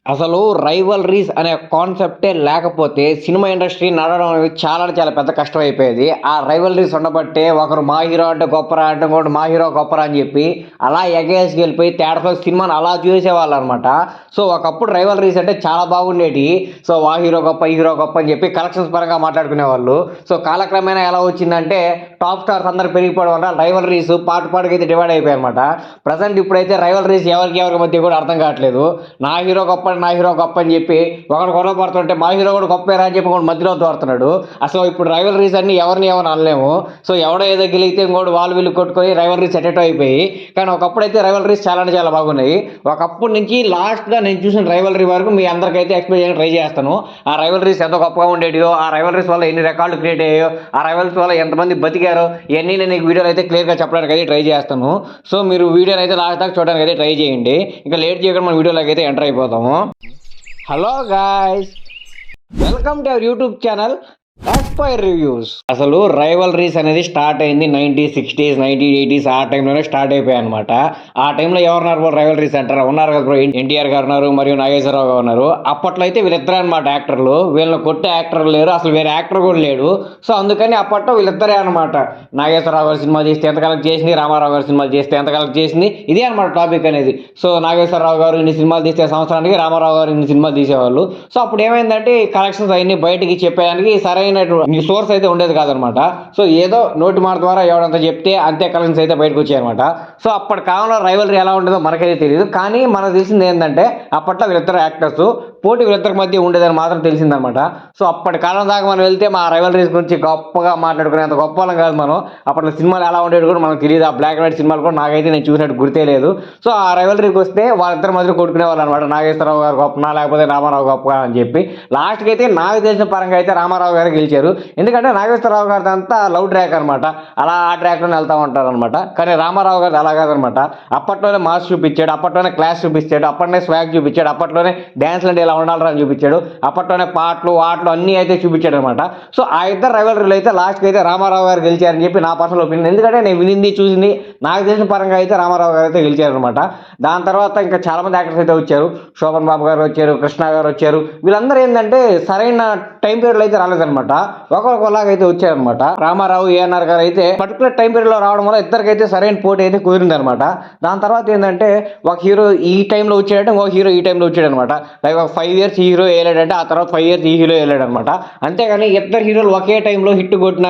అసలు రైవల్రీస్ అనే కాన్సెప్టే లేకపోతే సినిమా ఇండస్ట్రీ నడవడం అనేది చాలా అంటే చాలా పెద్ద కష్టం అయిపోయేది. ఆ రైవల్రీస్ ఉండబట్టే ఒకరు మా హీరో అంటే గొప్పరా అంటే ఇంకోటి మా హీరో గొప్పరా అని చెప్పి అలా ఎగేసుకెళ్ళిపోయి తేడాతో సినిమాని అలా చూసేవాళ్ళు అనమాట. సో ఒకప్పుడు రైవల్రీస్ అంటే చాలా బాగుండేటివి. సో ఆ హీరో గొప్ప ఈ హీరో గొప్ప అని చెప్పి కలెక్షన్స్ పరంగా మాట్లాడుకునేవాళ్ళు. సో కాలక్రమేణా ఎలా వచ్చిందంటే టాప్ స్టార్స్ అందరు పెరిగిపోవడం వల్ల రైవల్రీస్ పాటకైతే డివైడ్ అయిపోయాయి అనమాట. ప్రజెంట్ ఇప్పుడైతే రైవల్రీస్ ఎవరికి మధ్య కూడా అర్థం కావట్లేదు. నా హీరో గొప్ప అని చెప్పి ఒకడు గొడవ పడుతుంటే మా హీరో కూడా గొప్పేరా అని చెప్పి ఒకడు మధ్యలో దోరుతున్నాడు. అసలు ఇప్పుడు రైవల్రీస్ అన్ని ఎవరిని అనలేము. సో ఎవడో ఏదో గెలిగితే ఇంకోటి వాళ్ళు వీళ్ళు కొట్టుకొని రైవల్రీస్ ఎటెటో అయిపోయి. కానీ ఒకప్పుడు అయితే రైవల్రీస్ చాలా అంటే చాలా బాగున్నాయి. ఒకప్పటి నుంచి లాస్ట్గా నేను చూసిన రైవల్రీ వరకు మీ అందరికైతే ఎక్స్ప్లెయిన్ చేయడానికి ట్రై చేస్తాను. ఆ రైవల్రీస్ ఎంత గొప్పగా ఉండేటియో, ఆ రైవల్రీస్ వల్ల ఎన్ని రికార్డులు క్రియేట్ అయ్యాయో, ఆ రైవల్రీస్ వల్ల ఎంతమంది బతికారో, ఇవన్నీ నేను ఈ వీడియోలో అయితే క్లియర్గా చెప్పడానికి అయితే ట్రై చేస్తాను. సో మీరు వీడియోని అయితే లాస్ట్ దాకా చూడడానికి అయితే ట్రై చేయండి. ఇంకా లేట్ చేయకుండా మన వీడియోలోకి అయితే ఎంటర్ అయిపోతాము. Hello guys, welcome to our YouTube channel Aspire reviews. అసలు రైవల్రీస్ అనేది స్టార్ట్ అయింది 1960s 1980s ఆ టైంలోనే స్టార్ట్ అయిపోయాయి అనమాట. ఆ టైంలో ఎవరున్నారు రైవల్రీస్ అంటారా? ఉన్నారు కదా బ్రో, ఎన్టీఆర్ గారు ఉన్నారు మరియు నాగేశ్వరరావు గారు ఉన్నారు. అప్పట్లో అయితే వీళ్ళిద్దరే అనమాట యాక్టర్లు. వీళ్ళని కొట్టే యాక్టర్ లేరు, అసలు వేరే యాక్టర్ కూడా లేడు. సో అందుకని అప్పట్లో వీళ్ళిద్దరే అనమాట. నాగేశ్వరరావు గారి సినిమా చేస్తే ఎంత కలెక్ట్ చేసింది, రామారావు గారి సినిమా చేస్తే ఎంత కలెక్ట్ చేసింది, ఇదే అనమాట టాపిక్ అనేది. సో నాగేశ్వరరావు గారు ఇన్ని సినిమాలు తీసే సంవత్సరానికి రామారావు గారు ఇన్ని సినిమాలు తీసేవాళ్ళు. సో అప్పుడు ఏమైందంటే కలెక్షన్స్ అవన్నీ బయటికి చెప్పేదానికి సరైన సోర్స్ అయితే ఉండేది కాదనమాట. సో ఏదో నోటి మాట ద్వారా ఎవడంతా చెప్తే అంతే కలెక్షన్స్ అయితే బయటకు వచ్చాయన్నమాట. సో అప్పటి కాలంలో రైవల్రీ ఎలా ఉండేదో మనకైతే తెలియదు. కానీ మనకు తెలిసింది ఏంటంటే అప్పట్లో వీళ్ళిద్దరు యాక్టర్స్ పోటీ వీళ్ళిద్దరి మధ్య ఉండేదని మాత్రం తెలిసిందనమాట. సో అప్పటి కాలం దాకా మనం వెళ్తే మా రైవల్రీస్ గురించి గొప్పగా మాట్లాడుకునేంత గొప్ప వాళ్ళం కాదు మనం. అప్పట్లో సినిమాలు ఎలా ఉండేది కూడా మనకు తెలియదు. ఆ బ్లాక్ అండ్ వైట్ సినిమాలు కూడా నాకైతే నేను చూసినట్టు గుర్తే లేదు. సో ఆ రైవల్రీకి వస్తే వాళ్ళిద్దరి మధ్యలో కొట్టుకునే వాళ్ళు అనమాట. నాగేశ్వరరావు గారు గొప్పనా లేకపోతే రామారావు గొప్ప అని చెప్పి. లాస్ట్కి అయితే నాకు తెలిసిన పరంగా అయితే రామారావు గారు గెలిచారు. ఎందుకంటే నాగేశ్వరరావు గారిది అంతా లవ్ ట్రాక్ అనమాట. అలా ఆ ట్రాక్లోనే వెళ్తూ ఉంటారు అనమాట. కానీ రామారావు గారిది అలా కాదనమాట. అప్పట్లోనే మాస్ చూపించాడు, అప్పట్లోనే క్లాస్ చూపించాడు, అప్పట్లోనే స్వాగ్ చూపించాడు, అప్పట్లోనే డ్యాన్స్లు అంటే ఇలా ఉండాలరా అని చూపించాడు, అప్పట్లోనే పాటలు ఆటలు అన్నీ అయితే చూపించాడు అనమాట. సో ఆ ఇద్దరు రైవల్రీలు అయితే లాస్ట్కి అయితే రామారావు గారు గెలిచారని చెప్పి నా పర్సనల్ ఒపీనియన్. ఎందుకంటే నేను వినింది చూసింది నాకు తెలిసిన పరంగా అయితే రామారావు గారు అయితే గెలిచారనమాట. దాని తర్వాత ఇంకా చాలామంది యాక్టర్స్ అయితే వచ్చారు. శోభన్ బాబు గారు వచ్చారు, కృష్ణ గారు వచ్చారు. వీళ్ళందరూ ఏంటంటే సరైన టైం పీరియడ్లో అయితే రాలేదనమాట. ఒకరికొకలాగైతే వచ్చారనమాట. రామారావు ఏఎన్ఆర్ గారు అయితే పర్టికులర్ టైం పీరియడ్ లో రావడం వల్ల ఇద్దరికైతే సరైన పోటీ అయితే కుదిరింది అనమాట. దాని తర్వాత ఏంటంటే ఒక హీరో ఈ టైంలో వచ్చాడంటే ఇంకొక హీరో ఈ టైంలో వచ్చాడు అనమాట. లైక్ ఒక 5 years ఈ హీరో వేయలేడంటే ఆ తర్వాత 5 years ఈ హీరో వేయలేడు అనమాట. అంతేగాని ఇద్దరు హీరోలు ఒకే టైంలో హిట్ కొట్టిన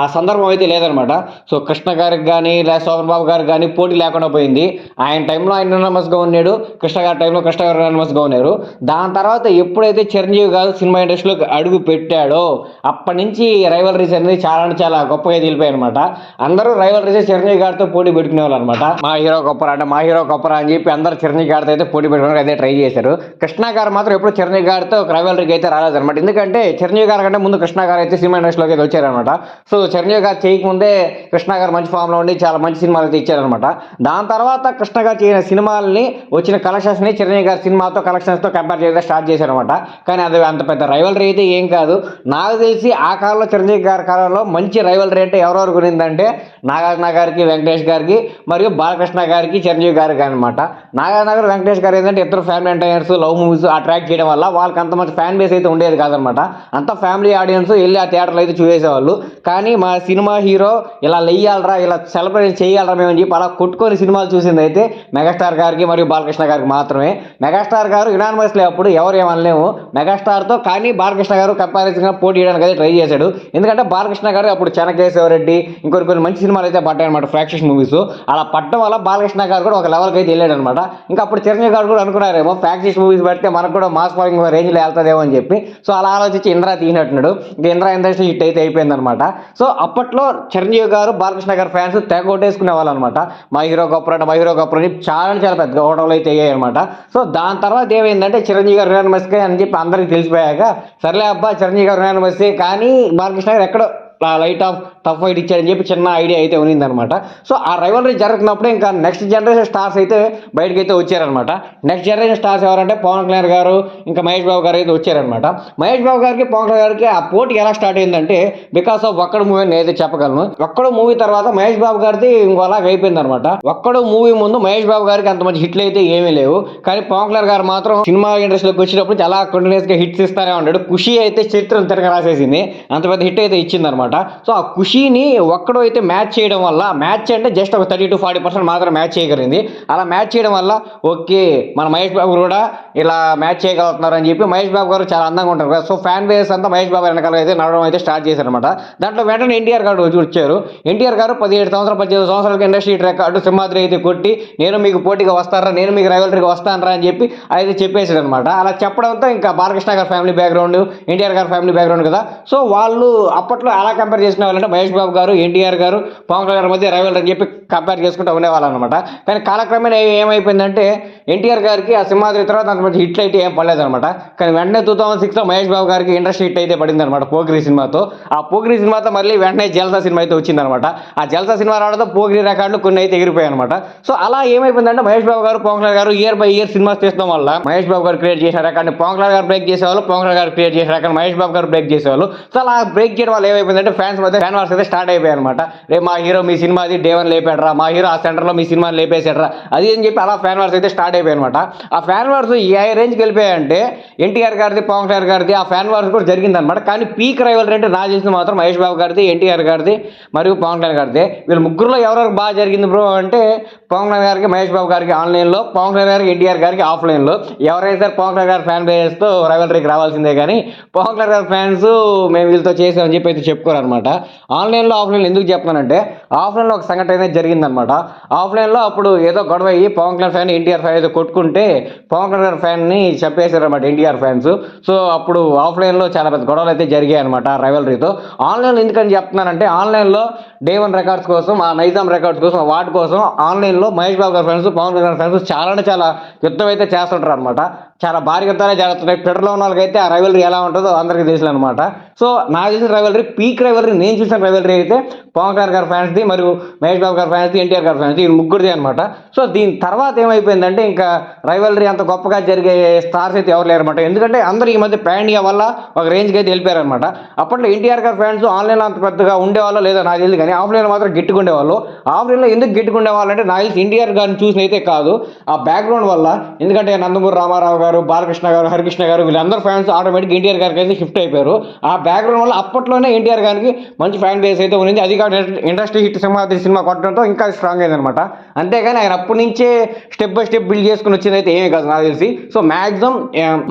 ఆ సందర్భం అయితే లేదనమాట. సో కృష్ణ గారికి కానీ లేదా శోభన్ బాబు గారికి కానీ పోటీ లేకుండా పోయింది. ఆయన టైంలో ఆయన యూనానిమస్ గా ఉన్నాడు, కృష్ణ గారి టైంలో కృష్ణ గారు యూనానిమస్ గా ఉన్నారు. దాని తర్వాత ఎప్పుడైతే చిరంజీవి గారు సినిమా ఇండస్ట్రీలోకి అడుగు పెట్టాడో అప్పటి నుంచి రైవల్రీస్ అనేది చాలా అంటే చాలా గొప్పగా తెలిపాయి అనమాట. అందరూ రైవల్రీస్ చిరంజీవి గారితో పోటీ పెట్టుకునే వాళ్ళు అనమాట. మా హీరో గొప్పరా అంటే మా హీరో గొప్పరా అని చెప్పి అందరూ చిరంజీవి గారితో అయితే పోటీ పెట్టుకోవడానికి అయితే ట్రై చేశారు. కృష్ణ గారు మాత్రం ఎప్పుడు చిరంజీవి గారితో ఒక రైవల్రీకి అయితే రాలేదన్నమాట. ఎందుకంటే చిరంజీవి గారి కంటే ముందు కృష్ణ గారు అయితే సినిమా ఇండస్ట్రీలోకి అయితే వచ్చారనమాట. సో చిరంజీవి గారు చేయకముందే కృష్ణ గారు మంచి ఫామ్లో ఉండి చాలా మంచి సినిమాలు అయితే ఇచ్చారనమాట. దాని తర్వాత కృష్ణ గారు చేసిన సినిమాలని వచ్చిన కలెక్షన్స్ ని చిరంజీవి గారి సినిమాతో కలెక్షన్స్ తో కంపేర్ చేయడం స్టార్ట్ చేశారనమాట. కానీ అది అంత పెద్ద రైవల్రీ అయితే ఏం కాదు. నాకు తెలిసి ఆ కాలంలో చిరంజీవి గారి కాలంలో మంచి రైవల్రీ అంటే ఎవరెవరు గురిందంటే నాగార్జున గారికి, వెంకటేష్ గారికి మరియు బాలకృష్ణ గారికి, చిరంజీవి గారికి అనమాట. నాగార్జున గారు, వెంకటేష్ గారు ఏంటంటే ఇద్దరు family entertainers, love movies attract చేయడం వల్ల వాళ్ళకి అంత మంచి ఫ్యాన్ బేస్ అయితే ఉండేది కాదనమాట. అంత ఫ్యామిలీ ఆడియన్స్ వెళ్ళి ఆ థియేటర్లో అయితే చూసేసేవాళ్ళు. కానీ మా సినిమా హీరో ఇలా లెయ్యాలరా, ఇలా సెలబ్రేట్ చేయాలరా మేము అని చెప్పి అలా కొట్టుకొని సినిమాలు చూసింది అయితే మెగాస్టార్ గారికి మరియు బాలకృష్ణ గారికి మాత్రమే. మెగాస్టార్ గారు యునానిమస్లీ అప్పుడు ఎవరు ఏమనలేము మెగాస్టార్తో. కానీ బాలకృష్ణ గారు కంపారిజన్గా పోటీ చేయడానికి అయితే ట్రై చేశాడు. ఎందుకంటే బాలకృష్ణ గారు అప్పుడు చెన్నకేశవరెడ్డి కొన్ని మంచి సినిమాలు అయితే పడ్డాయి అనమాట, ఫ్యాక్షన్ మూవీస్. అలా పట్టడం వల్ల బాలకృష్ణ గారు కూడా ఒక లెవెల్కి అయితే వెళ్ళాడు అనమాట. ఇంకా అప్పుడు చిరంజీవి గారు కూడా అనుకున్నారేమో ఫ్యాక్షన్ మూవీస్ పెడితే మనకు కూడా మాస్ ఫాలోయింగ్ రేంజ్లో వెళ్తుందేమో అని చెప్పి. సో అలా ఆలోచించి ఇంద్రా తీసినట్టున్నాడు. ఇంకా ఇంద్రా ఇండస్ట్రీ హిట్ అయితే అయిపోయింది అనమాట. సో అప్పట్లో చిరంజీవి గారు, బాలకృష్ణ గారు ఫ్యాన్స్ తెగ కొట్టేసుకునే వాళ్ళు అనమాట. మా హీరో గొప్పరంటే మా హీరో గొప్పరని చాలా పెద్ద ఓటర్లు అయితే అయ్యాయి అనమాట. సో దాని తర్వాత ఏమైందంటే చిరంజీవి గారు యునానిమస్గా అని చెప్పి అందరికి తెలిసిపోయాక సర్లే అబ్బా చిరంజీవి గారు యునానిమస్ కానీ బాలకృష్ణ గారు ఎక్కడో లైట్ ఆఫ్ టఫ్ ఫైట్ ఇచ్చాడని చెప్పి చిన్న ఐడియా అయితే ఉన్నిందనమాట. సో ఆ రైవలరీ జరుగుతున్నప్పుడే ఇంకా నెక్స్ట్ జనరేషన్ స్టార్స్ అయితే బయటకు అయితే వచ్చారనమాట. నెక్స్ట్ జనరేషన్ స్టార్స్ ఎవరంటే పవన్ కళ్యాణ్ గారు ఇంకా మహేష్ బాబు గారు అయితే వచ్చారనమాట. మహేష్ బాబు గారికి పవన్ కళ్యాణ్ గారికి ఆ పోటీ ఎలా స్టార్ట్ అయిందంటే బికాస్ ఆఫ్ ఒక్కడు మూవీ నేనైతే చెప్పగలను. ఒక్కడు మూవీ తర్వాత మహేష్ బాబు గారిది ఇంకోలాగా అయిపోయింది అనమాట. ఒక్కడు మూవీ ముందు మహేష్ బాబు గారికి అంత మంచి హిట్లు అయితే ఏమీ లేవు, కానీ పవన్ కళ్యాణ్ గారు మాత్రం సినిమా ఇండస్ట్రీలోకి వచ్చినప్పుడు చాలా కంటిన్యూస్ గా హిట్స్ ఇస్తానే ఉన్నాడు. ఖుషి అయితే చరిత్రను తిరగ రాసేసింది, అంత పెద్ద హిట్ అయితే ఇచ్చింది అనమాట. సో ఆ ఖుషిని ఒక్కడు అయితే మ్యాచ్ చేయడం వల్ల, మ్యాచ్ అంటే జస్ట్ ఒక 30-40% మాత్రం మ్యాచ్ చేయగలిగింది. అలా మ్యాచ్ చేయడం వల్ల ఓకే మన మహేష్ బాబు కూడా ఇలా మ్యాచ్ చేయగలుగుతున్నారు అని చెప్పి మహేష్ బాబు గారు చాలా అందంగా ఉంటారు కదా. సో ఫ్యాన్ బేస్ అంతా మహేష్ బాబు వెనకాల అయితే నడవడం అయితే స్టార్ట్ చేశారు అనమాట. దాంట్లో వెంటనే ఎన్టీఆర్ గారు వచ్చారు. ఎన్టీఆర్ గారు 17 సంవత్సరాలకి ఇండస్ట్రీ రికార్డు సింహాద్రి అయితే కొట్టి నేను మీకు పోటీగా వస్తారా, నేను మీకు రైవలరీగా వస్తానరా అని చెప్పి అయితే చెప్పేసాడు అనమాట. అలా చెప్పడంతో ఇంకా బాలకృష్ణ గారి ఫ్యామిలీ బ్యాక్గ్రౌండ్, ఎన్టీఆర్ గారి ఫ్యామిలీ బ్యాక్గ్రౌండ్ కదా. సో వాళ్ళు అప్పట్లో ఎలా కంపేర్ చేసిన వాళ్ళంటే మహేష్ బాబు గారు, ఎన్టీఆర్ గారు, పవన్ కళ్యాణ్ గారి మధ్య రైవల్ అని చెప్పి కంపేర్ చేసుకుంటూ ఉండేవాళ్ళు అనమాట. కానీ కాలక్రమేణా ఏమైపోయిందంటే ఎన్టీఆర్ గారికి ఆ సింహాద్రి తర్వాత అంత మంచి హిట్లు అయితే ఏం పడలేదు అనమాట. కానీ వెంటనే 2006లో మహేష్ బాబు గారికి ఇండస్ట్రీ హిట్ అయితే పడింది అనమాట పోకిరి సినిమాతో. ఆ పోకిరి సినిమాతో మళ్ళీ వెంటనే జల్సా సినిమా అయితే వచ్చిందనమాట. ఆ జల్సా సినిమా రావడంతో పోకిరి రికార్డులు కొన్ని అయితే ఎగిరిపోయాయి అనమాట. సో అలా ఏమైపోయిందంటే మహేష్ బాబు గారు, పవన్ కళ్యాణ్ గారు ఇయర్ బై ఇయర్ సినిమాస్ తీసుకోవడం వల్ల మహేష్ బాబు గారు క్రియేట్ చేసిన రికార్డుని పవన్ కళ్యాణ్ గారు బ్రేక్ చేసేవాళ్ళు, పవన్ కళ్యాణ్ గారు క్రియేట్ చేసిన రికార్డు మహేష్ బాబు గారు బ్రేక్ చేసేవాళ్ళు. సో అలా బ్రేక్ చేయడం వల్ల ఏమైపోయిందంటే ఫ్యాన్స్ మధ్య ఫ్యాన్ వార్స్ అయితే స్టార్ట్ అయిపోయాయి అనమాట. రేపు మా హీరో మీ సినిమాది డేవన్ లేపాడరా, మా హీరో ఆ సెంటర్లో మీ సినిమాని లేపేసాడరా, అది అని చెప్పి అలా ఫ్యాన్ వార్స్ అయితే స్టార్ట్ అయిపోయాయి అనమాట. ఆ ఫ్యాన్ వార్స్ ఏ రేంజ్కి వెళ్ళిపోయాయంటే ఎన్టీఆర్ గారిది, పవన్ కళ్యాణ్ గారిది ఆ ఫ్యాన్ వార్స్ కూడా జరిగిందనమాట. కానీ పీక్ రైవల్ అంటే నాకు తెలిసిన మాత్రం మహేష్ బాబు గారిది, ఎన్టీఆర్ గారిది మరియు పవన్ కళ్యాణ్ గారిది. వీళ్ళు ముగ్గురులో ఎవరెవరికి బాగా జరిగింది బ్రో అంటే పవన్ కళ్యాణ్ గారికి, మహేష్ బాబు గారికి ఆన్లైన్లో, పవన్ కళ్యాణ్ గారికి, ఎన్టీఆర్ గారికి ఆఫ్లైన్లో. ఎవరైనా సరే పవన్ కళ్యాణ్ గారి ఫ్యాన్ బేస్తో రైవలరీకి రావాల్సిందే, కానీ పవన్ కళ్యాణ్ గారి ఫ్యాన్స్ మేము వీళ్ళతో చేసామని చెప్పి అయితే చెప్పుకోరనమాట. ఆన్లైన్లో ఆఫ్లైన్లో ఎందుకు చెప్తున్నానంటే ఆఫ్లైన్లో ఒక సంఘటన అయితే జరిగిందనమాట. ఆఫ్లైన్లో అప్పుడు ఏదో గొడవ అయ్యి పవన్ కళ్యాణ్ ఫ్యాన్, ఎన్టీఆర్ ఫ్యాన్ ఏదో కొట్టుకుంటే పవన్ కళ్యాణ్ ఫ్యాన్ని చెప్పేశారనమాట ఎన్టీఆర్ ఫ్యాన్స్. సో అప్పుడు ఆఫ్లైన్లో చాలా పెద్ద గొడవలు అయితే జరిగాయి అనమాట రైవలరీతో. ఆన్లైన్లో ఎందుకని చెప్తున్నానంటే ఆన్లైన్లో డే1 రికార్డ్స్ కోసం, ఆ నైజాం రికార్డ్స్ కోసం, వాటి కోసం ఆన్లైన్లో మహేష్ బాబు గారి ఫ్యాన్స్, పవన్ కళ్యాణ్ ఫ్యాన్స్ చాలా అంటే చాలా యుద్ధం అయితే చేస్తుంటారు అనమాట. చాలా భారీ యుద్ధాలే జరుగుతున్నాయి. ట్విట్టర్లో ఉన్న వాళ్ళకైతే ఆ రైవలరీ ఎలా ఉంటుందో అందరికీ తెలుసు అనమాట. సో నాకు తెలిసిన రైవలరీ, పీక్ రైవలరీ, నేను చూసిన రైవలరీ అయితే పవన్ కళ్యాణ్ గారి ఫ్యాన్స్ది మరియు మహేష్ బాబు గారి ఫ్యాన్స్ది, ఎన్టీఆర్ గారి ఫ్యాన్స్ది, ఈ ముగ్గురిది అనమాట. సో దీని తర్వాత ఏమైపోయిందంటే ఇంకా రైవలరీ అంత గొప్పగా జరిగే స్టార్స్ అయితే ఎవరు లేరన్నమాట. ఎందుకంటే అందరూ ఈ మధ్య పాన్ ఇండియా వల్ల ఒక రేంజ్కి అయితే వెళ్ళిపోయారనమాట. అప్పట్లో ఎన్టీఆర్ గారి ఫ్యాన్స్ ఆన్లైన్లో అంత పెద్దగా ఉండేవాళ్ళు లేదో నాకు తెలియదు, కానీ ఆఫ్లైన్లో మాత్రం గట్టిగుండేవాళ్ళు. ఆఫ్లైన్లో ఎందుకు గట్టిగుండేవాళ్ళు అంటే నాకు తెలిసి ఎన్టీఆర్ గారిని చూసిన అయితే కాదు, ఆ బ్యాక్గ్రౌండ్ వల్ల. ఎందుకంటే నందమూరి రామారావు గారు, బాలకృష్ణ గారు, హరికృష్ణ గారు వీళ్ళందరూ ఫ్యాన్స్ ఆటోమేటిక్ ఎన్టీఆర్ గారికి అయితే షిఫ్ట్ అయిపోయారు. ఆ బ్యాక్గ్రౌండ్ వల్ల అప్పట్లోనే ఎన్టీఆర్ గారికి మంచి ఫ్యాన్ బేస్ అయితే ఉంది. అది కాదు ఇండస్ట్రీ హిట్ సింహాద్రి సినిమా కొట్టడంతో ఇంకా స్ట్రాంగ్ అయిందనమాట. అంతేగాని ఆయన అప్పటి నుంచే స్టెప్ బై స్టెప్ బిల్డ్ చేసుకుని వచ్చింది అయితే ఏమీ కాదు నాకు తెలిసి. సో మాక్సిమం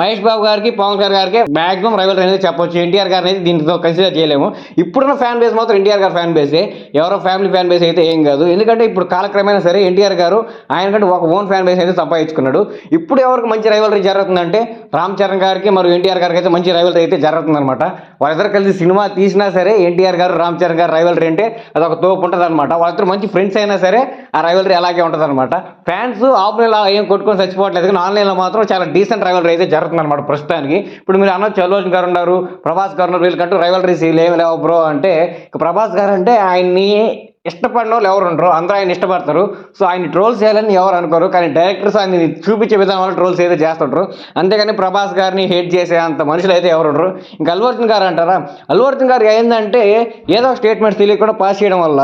మహేష్ బాబు గారికి, పవన్ కళ్యాణ్ గారికి మాక్సిమం రైవల్ అనేది చెప్పొచ్చు. ఎన్టీఆర్ గారిని అయితే దీంతో కన్సిడర్ చేయలేము. ఇప్పుడున్న ఫ్యాన్ బేస్ మాత్రం ఎన్టీఆర్ గారి ఫ్యాన్ బేసే, ఎవరో ఫ్యామిలీ ఫ్యాన్ బేస్ అయితే ఏం కాదు. ఎందుకంటే ఇప్పుడు కాలక్రమేణా సరే ఎన్టీఆర్ గారు ఆయనకంటే ఒక ఓన్ ఫ్యాన్ బేస్ అయితే సంపాదించుకున్నాడు. ఇప్పుడు ఎవరికి మంచి రైవలరీ జరుగుతుందంటే రామ్ చరణ్ గారికి మరియు ఎన్టీఆర్ గారికి అయితే మంచి రైవలరీ అయితే జరుగుతుందన్నమాట. వాళ్ళిద్దరు కలిసి సినిమా తీసినా సరే ఎన్టీఆర్ గారు, రామ్ చరణ్ గారు రైవలరీ అంటే అది ఒక తోపు ఉంటుంది అనమాట. వాళ్ళిద్దరు మంచి ఫ్రెండ్స్ అయినా సరే ఆ రైవలరీ అలాగే ఉంటుంది అనమాట. ఫ్యాన్స్ ఆఫ్లైన్లో ఏం కొట్టుకొని చచ్చిపోవట్లేదు, కానీ ఆన్లైన్లో మాత్రం చాలా డీసెంట్ రైవలరీ అయితే జరుగుతుంది అనమాట ప్రస్తుతానికి. ఇప్పుడు మీరు అనొచ్చు అల్లు అర్జున్ గారు ఉన్నారు, ప్రభాస్ గారు ఉన్నారు, వీళ్ళకంటూ రైవలరీస్ ఏమి లేవు బ్రో అంటే, ప్రభాస్ గారు అంటే ఆయన్ని ఇష్టపడిన వాళ్ళు ఎవరు ఉండరు, అందరూ ఆయన ఇష్టపడతారు. సో ఆయన ట్రోల్స్ చేయాలని ఎవరు అనుకోరు, కానీ డైరెక్టర్స్ ఆయన చూపించే విధానం వల్ల ట్రోల్స్ అయితే చేస్తుంటారు. అంతేగాని ప్రభాస్ గారిని హేట్ చేసే అంత మనుషులు అయితే ఎవరు ఉండరు. ఇంకా అల్లు అర్జున్ గారు అంటారా, అల్లు అర్జున్ గారు ఏంటంటే ఏదో స్టేట్మెంట్స్ తెలియకుండా పాస్ చేయడం వల్ల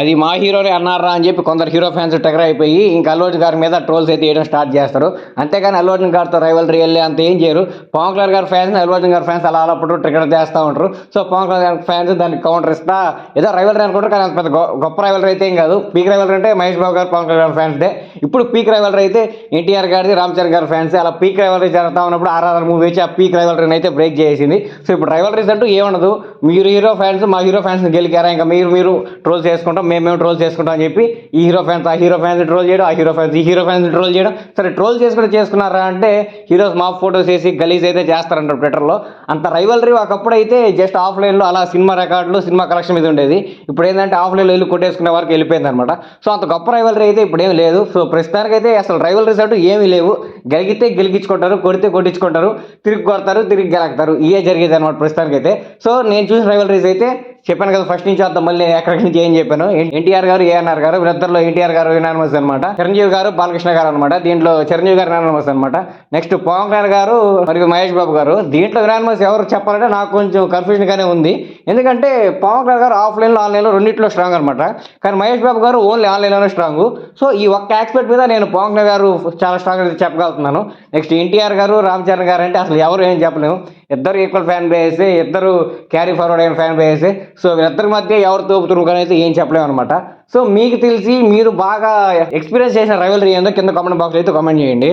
అది మా హీరోనే అన్నారా అని చెప్పి కొందరు హీరో ఫ్యాన్స్ టెగర్ అయిపోయి ఇంకా అల్లు అర్జున్ గారి మీద ట్రోల్స్ అయితే వేయడం స్టార్ట్ చేస్తారు. అంతేగాని అల్లు అర్జున్ గారితో రైవలరీ వెళ్ళి అంత ఏం చేయరు. పవన్ కళ్యాణ్ గారి ఫ్యాన్స్, అల్లు అర్జున్ గారి ఫ్యాన్స్ అలా అప్పుడు ట్రిగర్ చేస్తూ ఉంటారు. సో పవన్ కళ్యాణ్ ఫ్యాన్స్ దానికి కౌంటర్ ఇస్తా ఏదో రైవలరీ అనుకుంటారు, కానీ అంత పెద్ద గొప్ప రైవలరీ అయితే ఏం కాదు. పీక్ రైవలరీ అంటే మహేష్ బాబు గారు, పవన్ కళ్యాణ్ ఫ్యాన్స్దే. ఇప్పుడు పీక్ రైవలరీ అయితే ఎన్టీఆర్ గారిది, రామ్ చరణ్ గారి ఫ్యాన్స్. అలా పీక్ రైవలరీ జరుగుతూ ఉన్నప్పుడు ఆర్ఆర్ఆర్ మూవీ వచ్చి ఆ పీక్ రైవలరీని అయితే బ్రేక్ చేసింది. సో ఇప్పుడు రైవలరీస్ అంటూ ఏముండదు. మీరు హీరో ఫ్యాన్స్ మా హీరో ఫ్యాన్స్ని గెలికారా, ఇంకా మీరు ట్రోల్ చేసుకుంటాం, మేము ట్రోల్ చేసుకుంటాం అని చెప్పి ఈ హీరో ఫ్యాన్స్ ఆ హీరో ఫ్యాన్స్ ట్రోల్ చేయడం, ఆ హీరో ఫ్యాన్స్ ఈ హీరో ఫ్యాన్స్ ట్రోల్ చేయడం. సరే ట్రోల్ చేసుకున్నారా అంటే హీరోస్ మాఫ్ ఫోటోస్ వేసి గలీజ్ అయితే చేస్తారంటారు ట్విట్టర్లో. అంత రైవలరీ ఒకప్పుడు అయితే జస్ట్ ఆఫ్లైన్లో అలా సినిమా రికార్డులు, సినిమా కలెక్షన్ మీద ఉండేది. ఇప్పుడు ఏంటంటే ఆఫ్లైన్లో వెళ్ళి కొట్టేసుకునే వరకు వెళ్ళిపోయింది అనమాట. సో అంత గొప్ప రైవలరీ అయితే ఇప్పుడు ఏమి లేదు. సో ప్రస్తుతానికైతే అసలు రైవలరీస్ అంటూ ఏమీ లేవు. గెలిగితే గెలిగించుకుంటారు, కొడితే కొట్టించుకుంటారు, తిరిగి కొడతారు, తిరిగి గెలుగుతారు. ఇవే జరిగేది అనమాట ప్రస్తుతానికైతే. సో నేను చూసిన రైవలరీస్ అయితే చెప్పాను కదా ఫస్ట్ నుంచి వద్దాం, మళ్ళీ ఎక్కడి నుంచి ఏం చెప్పాను. ఎన్టీఆర్ గారు, ఏఎన్ఆర్ గారు, వీళ్ళిద్దరిలో ఎన్టీఆర్ గారు యునానిమస్ అనమాట. చిరంజీవి గారు, బాలకృష్ణ గారు అనమాట. దీంట్లో చిరంజీవి గారు యునానిమస్ అనమాట. నెక్స్ట్ పవన్ కళ్యాణ్ గారు మరియు మహేష్ బాబు గారు. దీంట్లో యునానిమస్ ఎవరు చెప్పాలంటే నాకు కొంచెం కన్ఫ్యూజన్ గానే ఉంది. ఎందుకంటే పవన్ కళ్యాణ్ గారు ఆఫ్లైన్లో ఆన్లైన్లో రెండింటిలో స్ట్రాంగ్ అనమాట. కానీ మహేష్ బాబు గారు ఓన్లీ ఆన్లైన్లోనే స్ట్రాంగ్. సో ఈ ఒక్క ఆస్పెక్ట్ మీద నేను పవన్ కళ్యాణ్ గారు చాలా స్ట్రాంగ్ అయితే చెప్పగలుగుతున్నాను. నెక్స్ట్ ఎన్టీఆర్ గారు, రామ్ చరణ్ గారు అంటే అసలు ఎవరు ఏం చెప్పలేము. ఇద్దరు ఈక్వల్ ఫ్యాన్ బేస్, ఇద్దరు క్యారీ ఫార్వర్డ్ అయిన ఫ్యాన్ బేస్. సో వీళ్ళిద్దరి మధ్య ఎవరు తోపుతున్నారు కానీ అయితే ఏం చెప్పలేము అనమాట. సో మీకు తెలిసి మీరు బాగా ఎక్స్పీరియన్స్ చేసిన రైవలరీ ఏందో కింద కామెంట్ బాక్స్లో అయితే కామెంట్ చేయండి.